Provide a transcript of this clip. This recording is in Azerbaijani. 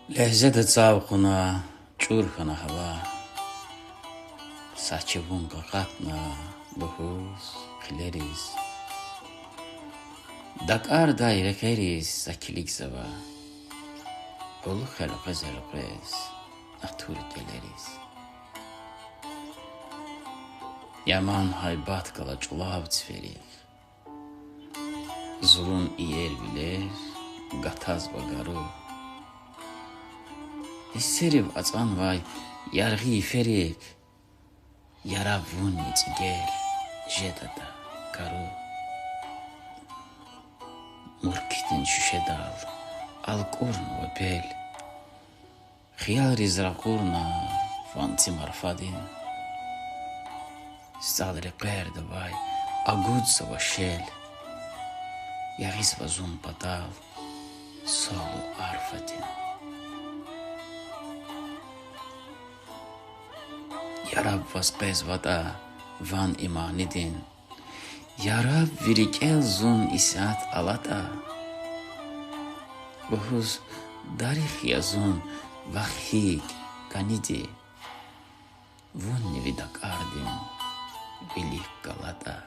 لحظة تصاوقنا چورخنا هوا ساچبون قاقاتنا بهوز خليريز دكار دايرة كيريز ساكليك زوا Olu xəlqəz Natur gəleriz Yaman haybat qala çulav çverik Zulun iyel biler Qataz baqaru Hisseriv açan vay Yarğı iferik Yaravun içgel Jedada qaru Murkitin şüşe dal Alqurn və bel Xiyal rizraqurna Fanti marfadin Stadri qər davay Agudsa və şel Yağis və zun badal Solu arfadin Yarab vas qez vada Van imanidin Yarab virikel zun isat alata Бахуз дарих язун вахик каниди Вон не видак ардин велик галата